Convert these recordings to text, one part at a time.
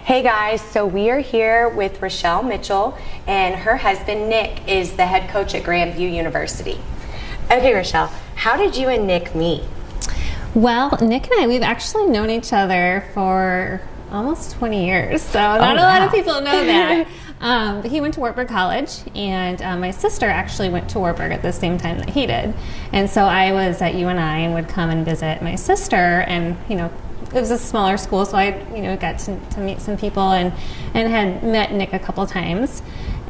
Hey guys, so we are here with Rachelle Mitchell, and her husband Nick is the head coach at Grandview University. Okay, Rachelle, how did you and Nick meet? Well, Nick and I, we've actually known each other for almost 20 years, so not a lot of people know that. But he went to Wartburg College, and my sister actually went to Wartburg at the same time that he did. And so I was at UNI and would come and visit my sister, and it was a smaller school, so I got to meet some people and had met Nick a couple times.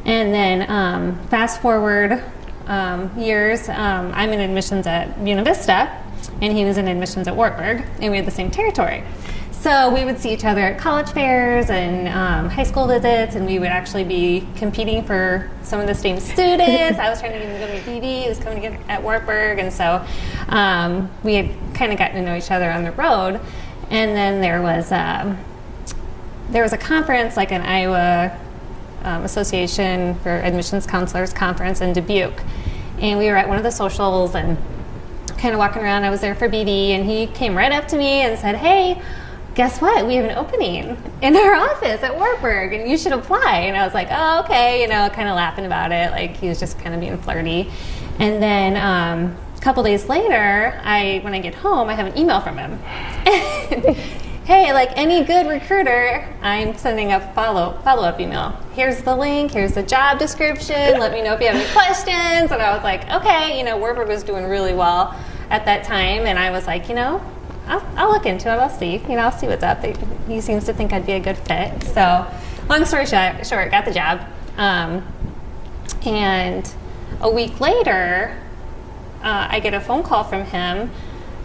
And then fast forward years, I'm in admissions at Buena Vista, and he was in admissions at Wartburg, and we had the same territory. So we would see each other at college fairs and high school visits, and we would actually be competing for some of the same students. I was trying to get him to go to BV, he was coming to get at Wartburg, and so we had kind of gotten to know each other on the road. And then there was a conference, like an Iowa Association for Admissions Counselors conference in Dubuque, and we were at one of the socials and kind of walking around. I was there for BD, and he came right up to me and said, "Hey, guess what? We have an opening in our office at Wartburg, and you should apply." And I was like, "Oh, okay," kind of laughing about it, like he was just kind of being flirty. And then a couple days later, when I get home, I have an email from him. "Hey, like any good recruiter, I'm sending a follow-up email. Here's the link, here's the job description, let me know if you have any questions." And I was like, okay, Wartburg was doing really well at that time, and I was like, I'll look into it, I'll see what's up. He seems to think I'd be a good fit. So long story short, got the job. And a week later, I get a phone call from him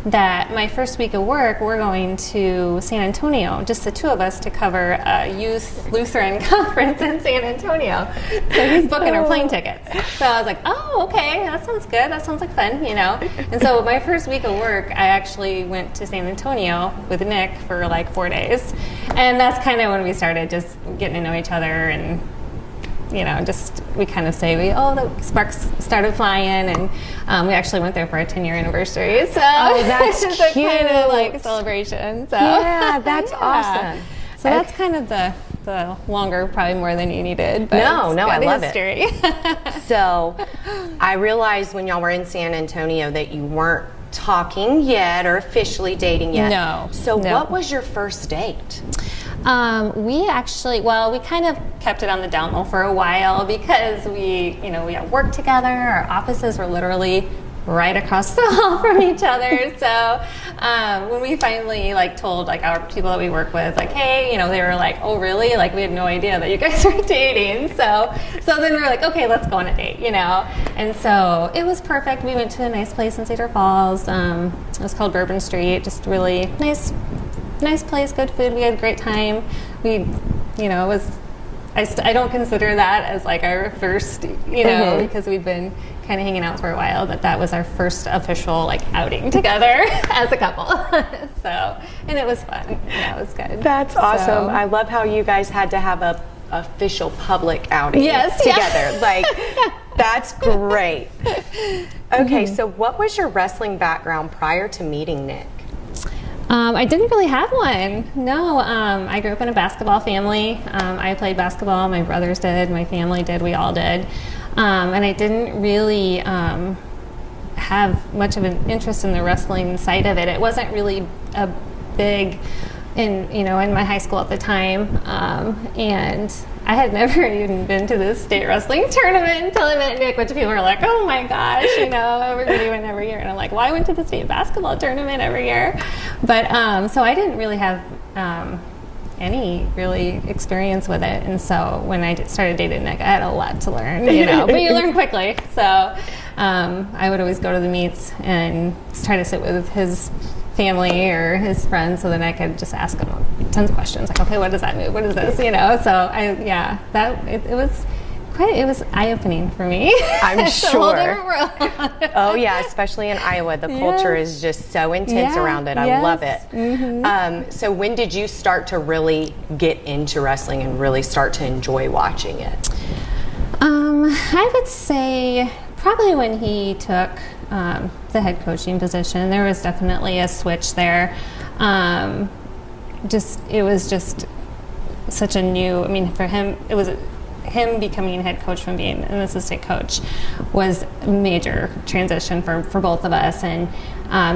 that my first week of work, we're going to San Antonio, just the two of us, to cover a youth Lutheran conference in San Antonio. So he's booking our plane tickets. So I was like, oh, okay, that sounds good. That sounds like fun, And so my first week of work, I actually went to San Antonio with Nick for like 4 days. And that's kind of when we started just getting to know each other, and we kind of say the sparks started flying, and we actually went there for our 10-year anniversary. So that's it's cute. A kind of like celebration. So yeah, that's awesome. So that's kind of the longer, probably more than you needed. But No, I love history. it. So I realized when y'all were in San Antonio that you weren't talking yet or officially dating yet. No. So what was your first date? We kind of kept it on the down low for a while because we had worked together. Our offices were literally right across the hall from each other. So when we finally told our people that we work with, hey, they were like, "Oh, really?" Like, we had no idea that you guys were dating. So then we were like, "Okay, let's go on a date," And so it was perfect. We went to a nice place in Cedar Falls. It was called Bourbon Street. Just really nice place, good food. We had a great time. It was. I don't consider that as our first, because we'd been kind of hanging out for a while, but that was our first official outing together as a couple. And it was fun. Yeah, it was good. That's awesome. I love how you guys had to have a official public outing together. That's great. Okay, so what was your wrestling background prior to meeting Nick? I didn't really have one. No, I grew up in a basketball family. I played basketball. My brothers did. My family did. We all did. And I didn't really have much of an interest in the wrestling side of it. It wasn't really a big in my high school at the time. And I had never even been to this state wrestling tournament until I met Nick, which people were like, "Oh my gosh, everybody went every year." And I'm like, "Well, I went to the state basketball tournament every year." But so I didn't really have any really experience with it. And so when I started dating Nick, I had a lot to learn, but you learn quickly. So I would always go to the meets and try to sit with his family or his friends, so then I could just ask him tons of questions, okay, what does that move? What is this? So it was eye-opening for me. I'm It's sure. a whole different world. Oh yeah, especially in Iowa, the culture is just so intense around it. I love it. Mm-hmm. So when did you start to really get into wrestling and really start to enjoy watching it? I would say probably when he took the head coaching position. There was definitely a switch there. It was just such a new, I mean, for him, it was him becoming a head coach from being an assistant coach was a major transition for both of us. And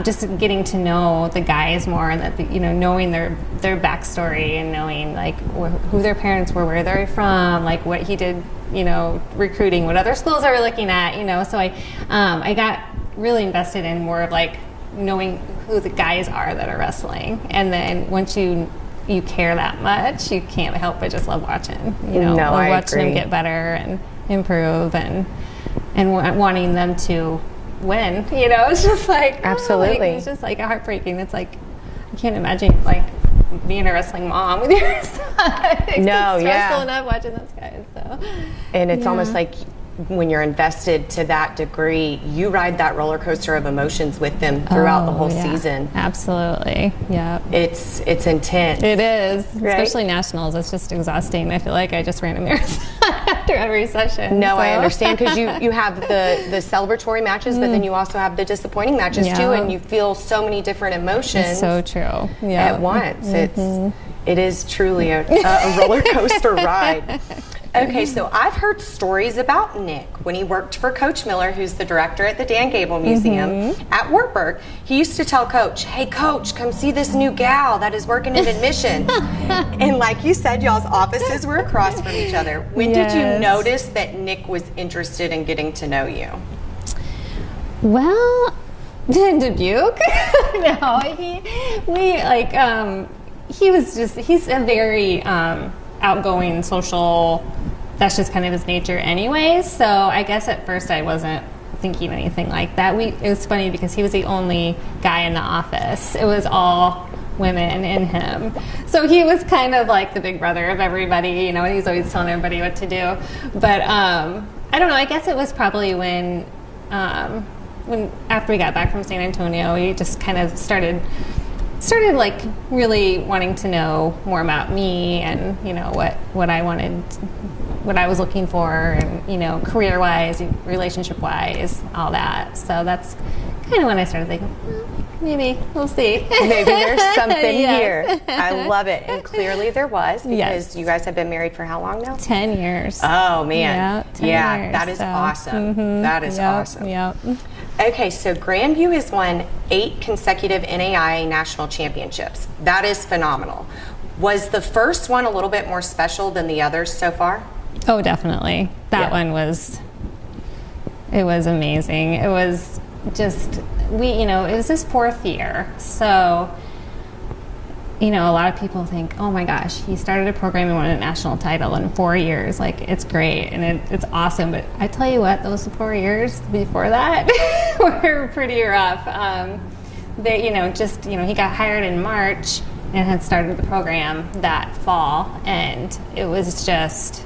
just getting to know the guys more, and that knowing their backstory, and knowing like who their parents were, where they're from, like what he did, recruiting, what other schools are looking at, so I got really invested in more of like knowing who the guys are that are wrestling. And then once you care that much, you can't help but just love watching, watching them get better and improve, and wanting them to win. It's just like, absolutely. It's just like heartbreaking. It's like, I can't imagine like being a wrestling mom with your son. It's stressful enough watching those guys. So, and it's almost like when you're invested to that degree, you ride that roller coaster of emotions with them throughout the whole season. Absolutely. Yeah. It's intense. It is. Right? Especially nationals. It's just exhausting. I feel like I just ran a marathon after every session. No, I understand, because you have the celebratory matches, but then you also have the disappointing matches too, and you feel so many different emotions. It's so true. At once. It is truly a roller coaster ride. Okay, so I've heard stories about Nick when he worked for Coach Miller, who's the director at the Dan Gable Museum at Wartburg. He used to tell Coach, "Hey, Coach, come see this new gal that is working in admissions." And like you said, y'all's offices were across from each other. When did you notice that Nick was interested in getting to know you? Well, Dubuque? No, he's a very outgoing, social, that's just kind of his nature anyways. So I guess at first I wasn't thinking anything like that. It was funny because he was the only guy in the office. It was all women in him. So he was kind of like the big brother of everybody, he was always telling everybody what to do. But I don't know, I guess it was probably when after we got back from San Antonio, he just kind of started like really wanting to know more about me, and what I wanted, what I was looking for, and career-wise, relationship-wise, all that. So that's kind of when I started thinking, maybe we'll see. Maybe there's something here. I love it, and clearly there was, because you guys have been married for how long now? 10 years. Oh man, 10 years, that is awesome. That is awesome. Yep. Okay, so Grandview has won 8 consecutive NAIA national championships. That is phenomenal. Was the first one a little bit more special than the others so far? Oh, definitely. That one was amazing. It was just, it was his 4th year. So, a lot of people think, oh my gosh, he started a program and won a national title in 4 years. Like, it's great and it's awesome. But I tell you what, those 4 years before that were pretty rough. He got hired in March and had started the program that fall. And there was a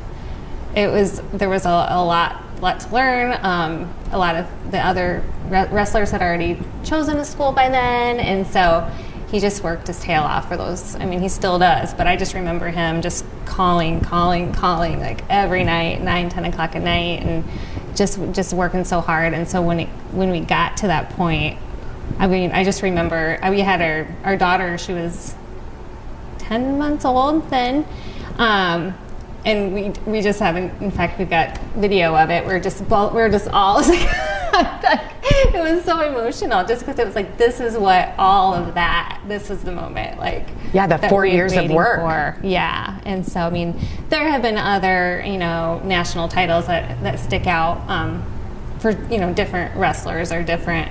lot to learn. A lot of the other wrestlers had already chosen a school by then. And so he just worked his tail off for those. I mean, he still does, but I just remember him just calling like every night, 9-10 o'clock at night, and just working so hard. And so when we got to that point, I mean, I just remember we had our daughter. She was 10 months old then, and we just haven't. In fact, we've got video of it. We're just all like, it was so emotional, just because it was like, this is what all of that. This is the moment, like the 4 years of work. And so I mean, there have been other national titles that stick out for different wrestlers or different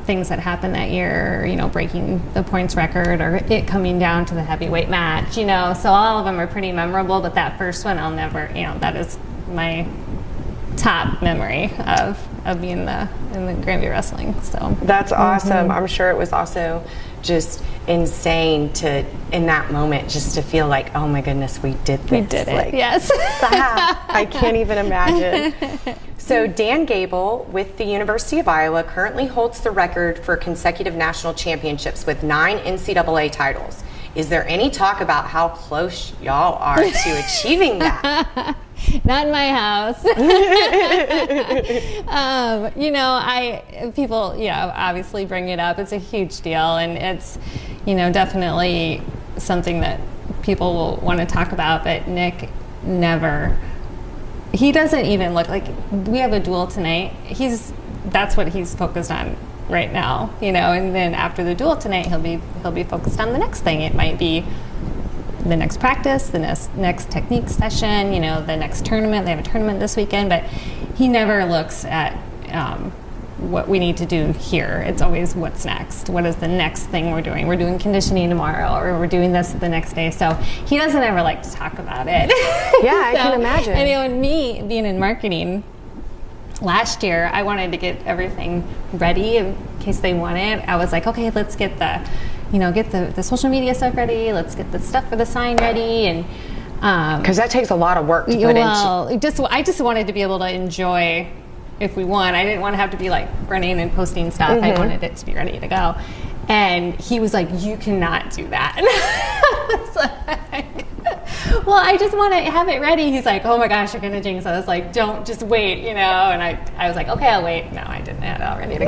things that happened that year, breaking the points record or it coming down to the heavyweight match, so all of them are pretty memorable, but that first one I'll never, that is my top memory of being in the Grandview wrestling. So that's awesome. I'm sure it was also just insane to, in that moment, just to feel like, oh my goodness, we did this. We did it. Like, yes. I can't even imagine. So Dan Gable with the University of Iowa currently holds the record for consecutive national championships with 9 NCAA titles. Is there any talk about how close y'all are to achieving that? Not in my house. People obviously bring it up. It's a huge deal, and it's, definitely something that people will want to talk about, but Nick never. He doesn't even look like, we have a duel tonight. That's what he's focused on right now, you know. And then after the duel tonight, he'll be focused on the next thing. It might be the next practice, the next technique session, you know, the next tournament. They have a tournament this weekend, but he never looks at what we need to do here. It's always what's next. What is the next thing we're doing? We're doing conditioning tomorrow, or we're doing this the next day. So he doesn't ever like to talk about it. Yeah, I can imagine. And you know, and me being in marketing, last year I wanted to get everything ready in case they want it. I was like, okay, let's get the social media stuff ready. Let's get the stuff for the sign ready, and because that takes a lot of work to put into. I just wanted to be able to enjoy. If we won, I didn't want to have to be like running and posting stuff. I wanted it to be ready to go. And he was like, you cannot do that. And I was like, well, I just want to have it ready. He's like, oh my gosh, you're going to jinx us. Like, don't, just wait, you know. And I was like, okay, I'll wait. No, I didn't have it all ready to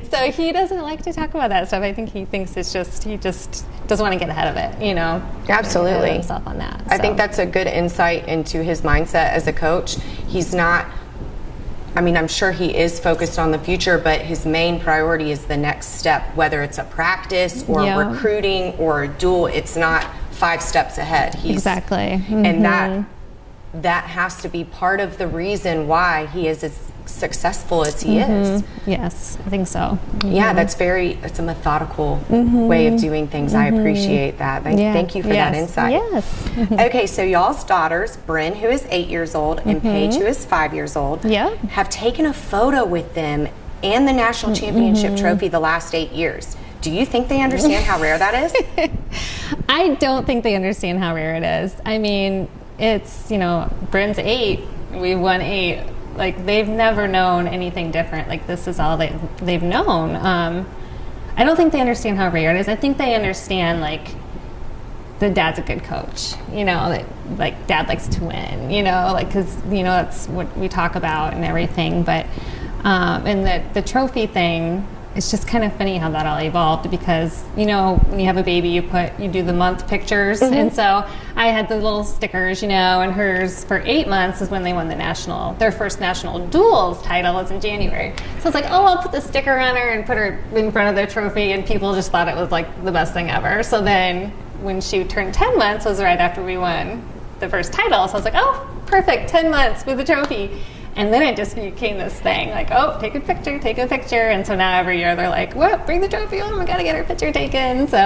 go. So he doesn't like to talk about that stuff. I think he thinks he just doesn't want to get ahead of it, you know. Absolutely. Himself on that. I think that's a good insight into his mindset as a coach. He's not, I mean, I'm sure he is focused on the future, but his main priority is the next step, whether it's a practice or recruiting or a duel. It's not 5 steps ahead. Exactly. And that has to be part of the reason why he is as successful as he is. Yes, I think so. Yeah, it's a methodical way of doing things. I appreciate that. Thank you for that insight. Yes. Okay, so y'all's daughters, Bryn, who is 8 years old, and Paige, who is 5 years old, have taken a photo with them and the national championship trophy the last 8 years. Do you think they understand how rare that is? I don't think they understand how rare it is. I mean, it's, you know, Bryn's 8, we won 8. Like, they've never known anything different. Like, this is all they've known. I don't think they understand how rare it is. I think they understand, like, that Dad's a good coach. You know, that, like, Dad likes to win, you know, like, because, you know, that's what we talk about and everything. But, and the trophy thing, it's just kind of funny how that all evolved, because, you know, when you have a baby, you do the month pictures. And so I had the little stickers, you know, and hers for 8 months is when they won their first national duels title was in January. So it's like, oh, I'll put the sticker on her and put her in front of the trophy, and people just thought it was like the best thing ever. So then when she turned 10 months was right after we won the first title. So I was like, oh, perfect, 10 months with the trophy. And then it just became this thing, like, oh, take a picture. And so now every year they're like, what, bring the trophy on, we gotta get her picture taken. So,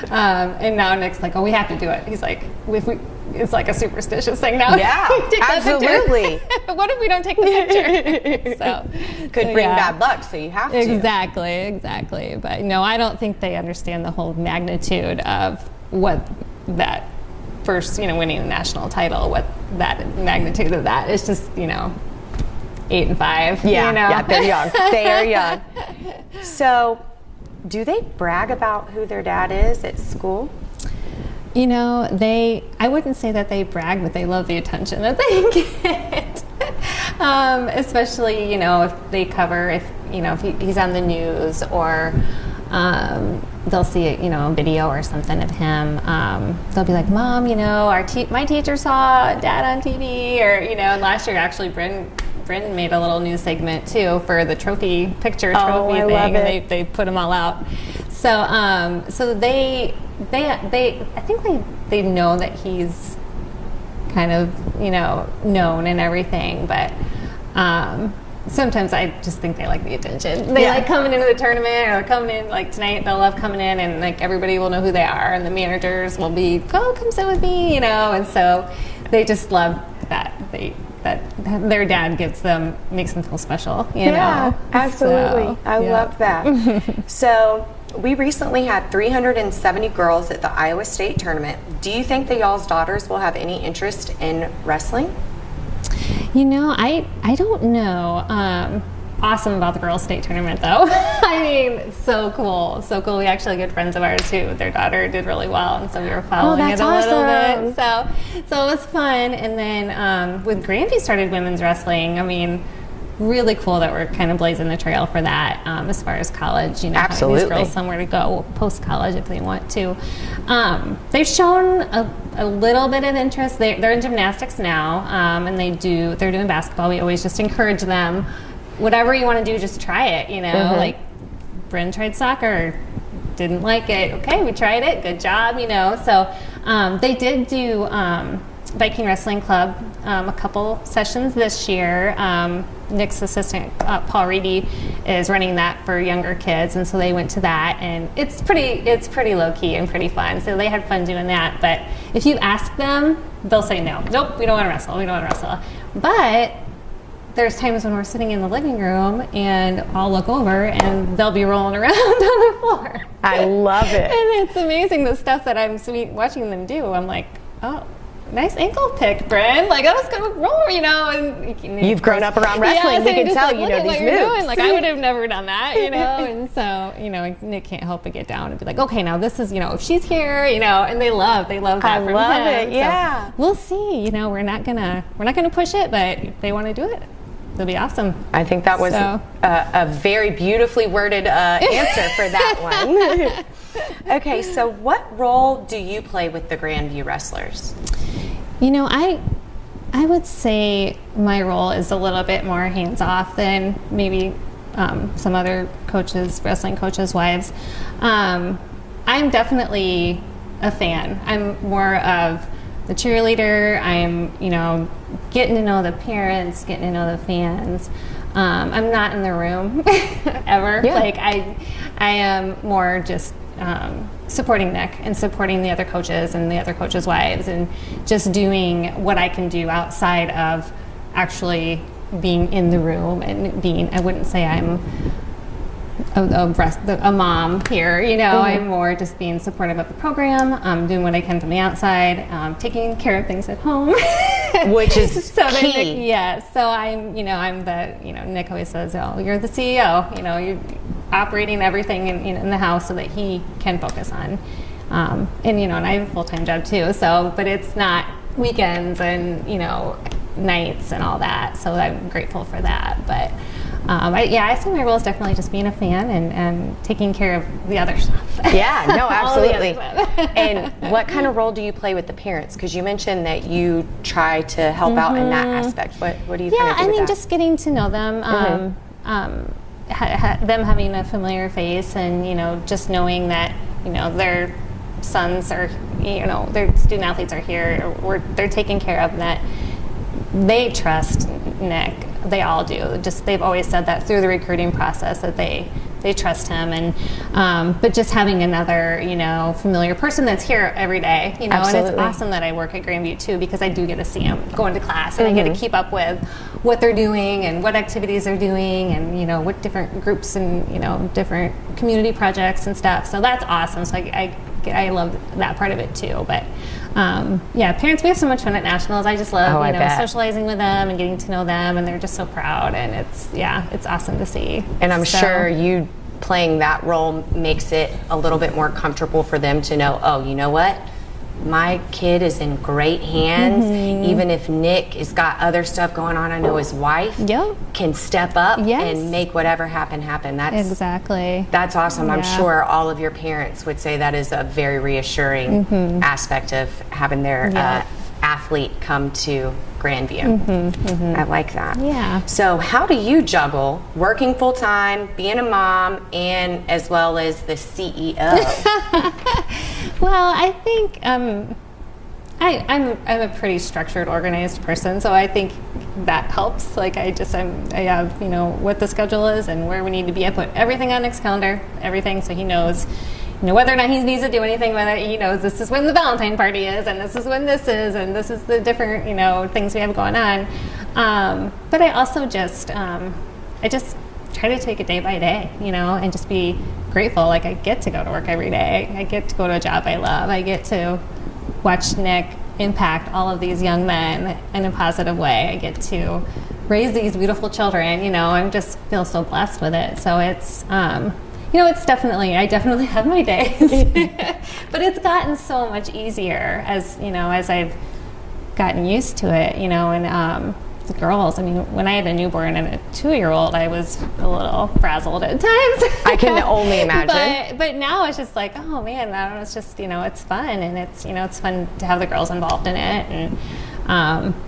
and now Nick's like, oh, we have to do it. He's like, it's like a superstitious thing now. Yeah, absolutely. What if we don't take the picture? Could bring bad luck, so you have to. Exactly. But no, I don't think they understand the whole magnitude of what that first, you know, winning the national title, what that magnitude of that is. Just, you know, 8 and 5. Yeah, you know? Yeah, they're young. They are young. So, do they brag about who their dad is at school? You know, I wouldn't say that they brag, but they love the attention that they get. Especially, you know, if they cover, if he's on the news, or they'll see, you know, a video or something of him. They'll be like, Mom, you know, my teacher saw Dad on TV, or, you know, and last year actually Bryn made a little news segment too for the trophy thing, and they put them all out. So they I think they know that he's kind of, you know, known and everything, but sometimes I just think they like the attention. They like coming into the tournament, or coming in, like tonight, they'll love coming in, and like everybody will know who they are, and the managers will be, oh, come sit with me, you know. And so they just love that their dad makes them feel special, you know. Absolutely. So, I love that. So we recently had 370 girls at the Iowa State tournament. Do you think that y'all's daughters will have any interest in wrestling? You know, I don't know. Awesome about the girls' state tournament, though. I mean, so cool. We actually had good friends of ours who their daughter did really well, and so we were following it a little bit. So it was fun. And then when Granby started women's wrestling, I mean, really cool that we're kind of blazing the trail for that as far as college, having Absolutely. these girls somewhere to go post-college if they want to. They've shown a little bit of interest. They're in gymnastics now, and they're doing basketball. We always just encourage them, whatever you want to do, just try it, like Bryn tried soccer, didn't like it. Okay, we tried it, good job, So they did do Viking Wrestling Club a couple sessions this year. Nick's assistant, Paul Reedy, is running that for younger kids, and so they went to that, and it's pretty low-key and pretty fun. So they had fun doing that, but if you ask them, they'll say no. Nope, we don't want to wrestle. But there's times when we're sitting in the living room and I'll look over and they'll be rolling around on the floor. I love it. And it's amazing the stuff that I'm watching them do. I'm like, oh, nice ankle pick, Bryn. Like, that was going to roll, And you've grown up around wrestling. We can tell you know these moves. Doing. Like, I would have never done that, And so, Nick can't help but get down and be like, okay, now this is, if she's here, and they love that from him. I love it. Yeah. So we'll see. We're not gonna push it, but if they want to do it, it'll be awesome. I think that was a very beautifully worded answer for that one. Okay, so what role do you play with the Grandview Wrestlers? I would say my role is a little bit more hands-off than maybe some other wrestling coaches' wives. I'm definitely a fan. I'm more of the cheerleader. I'm, getting to know the parents, getting to know the fans. I'm not in the room ever. Yeah. Like I am more just supporting Nick and supporting the other coaches and the other coaches' wives, and just doing what I can do outside of actually being in the room and I wouldn't say I'm a mom here, I'm more just being supportive of the program, doing what I can from the outside, taking care of things at home, which is so key. So I'm the Nick always says, oh, you're the CEO, you're operating everything in the house so that he can focus on, and I have a full-time job too, but it's not weekends and nights and all that, so I'm grateful for that. But I see my role is definitely just being a fan and taking care of the other stuff. Yeah, no, absolutely. All the other stuff. And what kind of role do you play with the parents? Because you mentioned that you try to help out in that aspect. What do you kind of do with that? just getting to know them, them having a familiar face, and just knowing that their sons are, their student athletes are here, they're taken care of, and that they trust Nick. They all do. They've always said that through the recruiting process, that they trust him, and but just having another familiar person that's here every day, and it's awesome that I work at Grandview too, because I do get to see them going to class, and I get to keep up with what they're doing and what activities they're doing, and what different groups and different community projects and stuff. So that's awesome. So I love that part of it too. But parents, we have so much fun at nationals. I just love socializing with them and getting to know them, and they're just so proud, and it's awesome to see. And I'm sure you playing that role makes it a little bit more comfortable for them to know, oh, you know what? My kid is in great hands. Even if Nick has got other stuff going on, I know his wife can step up and make whatever happen. That's awesome. I'm sure all of your parents would say that is a very reassuring aspect of having their athlete come to Grandview. I like that. Yeah. So how do you juggle working full time, being a mom, and as well as the CEO? Well, I think I'm a pretty structured, organized person, so I think that helps. Like I have what the schedule is and where we need to be. I put everything on Nick's calendar, everything, so he knows. Whether or not he needs to do anything with it, he knows this is when the Valentine party is, and this is when this is, and this is the different, things we have going on. But I also just try to take it day by day, and just be grateful. Like I get to go to work every day. I get to go to a job I love. I get to watch Nick impact all of these young men in a positive way. I get to raise these beautiful children, I just feel so blessed with it. So it's, it's I definitely have my days, but it's gotten so much easier as I've gotten used to it, and the girls, I mean, when I had a newborn and a 2-year-old, I was a little frazzled at times. I can only imagine. But now it's just like, oh man, I don't know, it's just, it's fun, and it's fun to have the girls involved in it. And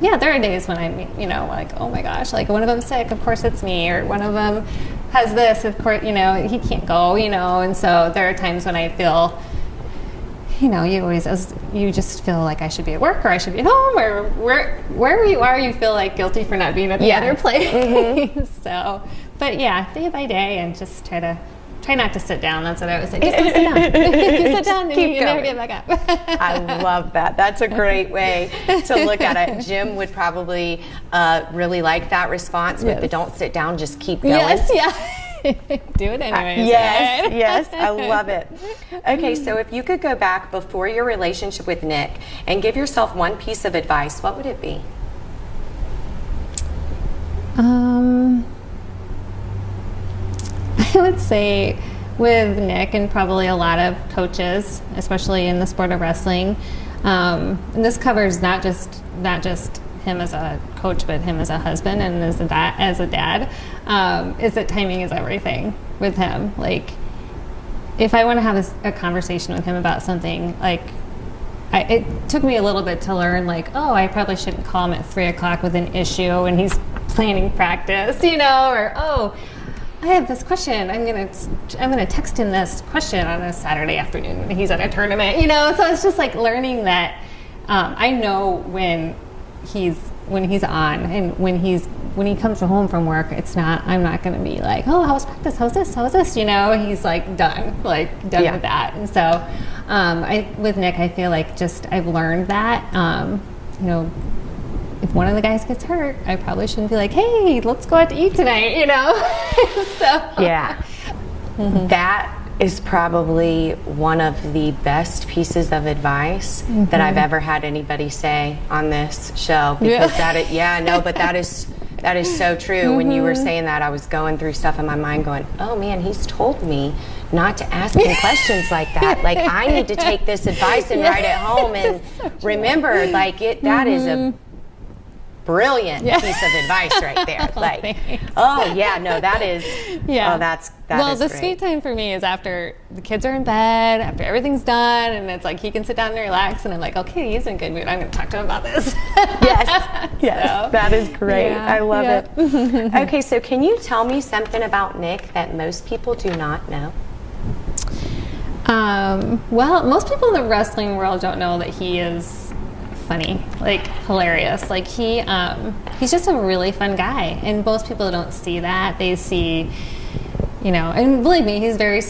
yeah, there are days when I'm, like, oh my gosh, like one of them's sick, of course it's me, or one of them has this, of course, he can't go, and so there are times when I feel, you just feel like I should be at work, or I should be at home, or wherever you are, you feel like guilty for not being at the other place. Mm-hmm. So, but yeah, day by day, and just try not to sit down. That's what I would say. Just don't sit down. If you sit down, then you can never get back up. I love that. That's a great way to look at it. Jim would probably really like that response with the don't sit down, just keep going. Yes, yeah. Do it anyways. Yes, right? Yes, I love it. Okay, so if you could go back before your relationship with Nick and give yourself one piece of advice, what would it be? I would say with Nick, and probably a lot of coaches, especially in the sport of wrestling, and this covers not just him as a coach, but him as a husband and as a dad, is that timing is everything with him. Like, if I want to have a conversation with him about something, like, it took me a little bit to learn, like, oh, I probably shouldn't call him at 3 o'clock with an issue and he's planning practice, or, oh, I have this question. I'm gonna text him this question on a Saturday afternoon when he's at a tournament, So it's just like learning that I know when he's on, and when he comes home from work, I'm not going to be like, oh, how was practice? How's this? He's like done with that. And so with Nick, I feel like I've learned that, if one of the guys gets hurt, I probably shouldn't be like, hey, let's go out to eat tonight, So yeah, that is probably one of the best pieces of advice that I've ever had anybody say on this show, because that is so true. When you were saying that, I was going through stuff in my mind going, oh man, he's told me not to ask him questions like that. Like, I need to take this advice and write it home and remember, like, that is a brilliant piece of advice right there. Like, thanks. Oh yeah, no, that is, that well, is the great. sweet time for me is after the kids are in bed, after everything's done, and it's like he can sit down and relax, and I'm like, okay, he's in good mood, I'm going to talk to him about this. Yes, so, that is great. I love it. Okay, so can you tell me something about Nick that most people do not know? Well, most people in the wrestling world don't know that he is funny, like hilarious. Like he's just a really fun guy, and most people don't see that. They see, and believe me, he's very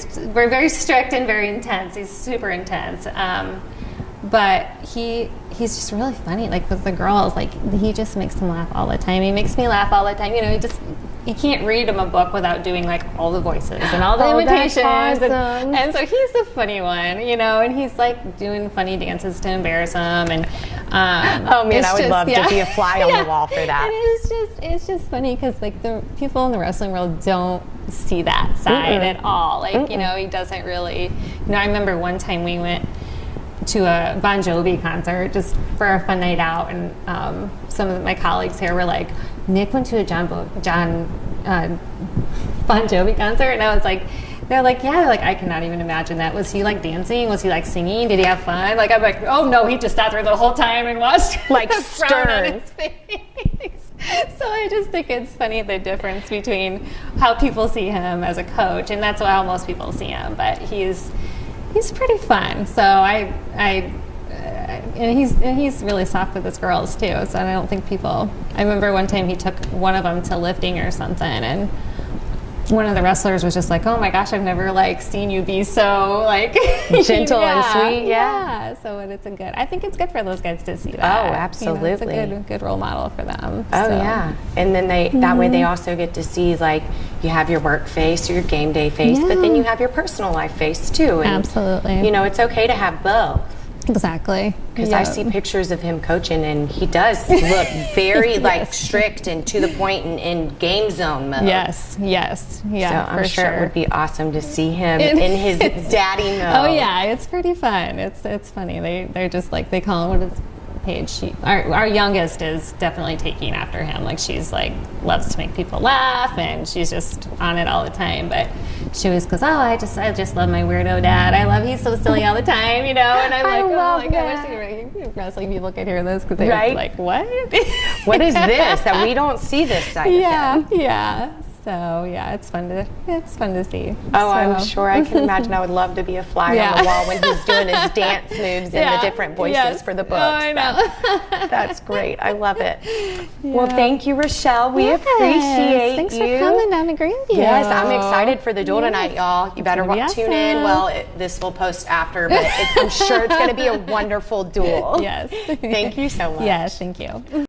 strict and very intense. He's super intense. But he's just really funny. Like with the girls, like he just makes them laugh all the time. He makes me laugh all the time. You can't read him a book without doing like all the voices and all the imitations. That's awesome. And so he's the funny one, and he's like doing funny dances to embarrass him. And oh man, I would love to be a fly on the wall for that. And it's just funny because like the people in the wrestling world don't see that side at all. Like he doesn't really. I remember one time we went to a Bon Jovi concert just for a fun night out, and some of my colleagues here were like, Nick went to a Bon Jovi concert, and I was like, they're like, yeah, like I cannot even imagine that. Was he like dancing? Was he like singing? Did he have fun? Like I'm like, oh no, he just sat there the whole time and watched like the frown on stern. his face. So I just think it's funny the difference between how people see him as a coach, and that's how most people see him. But he's pretty fun. So and he's really soft with his girls too. So I don't think people. I remember one time he took one of them to lifting or something, and one of the wrestlers was just like, "Oh my gosh, I've never like seen you be so like gentle and sweet." Yeah. So I think it's good for those guys to see that. Oh, absolutely. It's a good role model for them. Oh yeah, and then that way they also get to see like you have your work face or your game day face, but then you have your personal life face too. And, absolutely. It's okay to have both. Exactly. Because I see pictures of him coaching, and he does look very like strict and to the point in game zone mode. Yes, yeah. So I'm sure it would be awesome to see him in his daddy mode. Oh yeah, it's pretty fun. It's funny. They're just like, they call him Paige, our youngest is definitely taking after him. Like she's like loves to make people laugh, and she's just on it all the time. But she always goes, "Oh, I just love my weirdo dad. He's so silly all the time, you know." And I'm like, "Oh my gosh, wrestling people can hear this because they're like, what? What is this that we don't see this side of him?" Yeah. So yeah, it's fun to see. Oh, I'm sure. I can imagine. I would love to be a fly on the wall when he's doing his dance moves and the different voices for the books. Oh, I know. That's great. I love it. Well, thank you, Rachelle. We appreciate Thanks you. for coming down to Greenview. Yes, I'm excited for the duel tonight, y'all. You better tune in. Well, this will post after, but I'm sure it's going to be a wonderful duel. Yes. Thank you so much. Yes, thank you.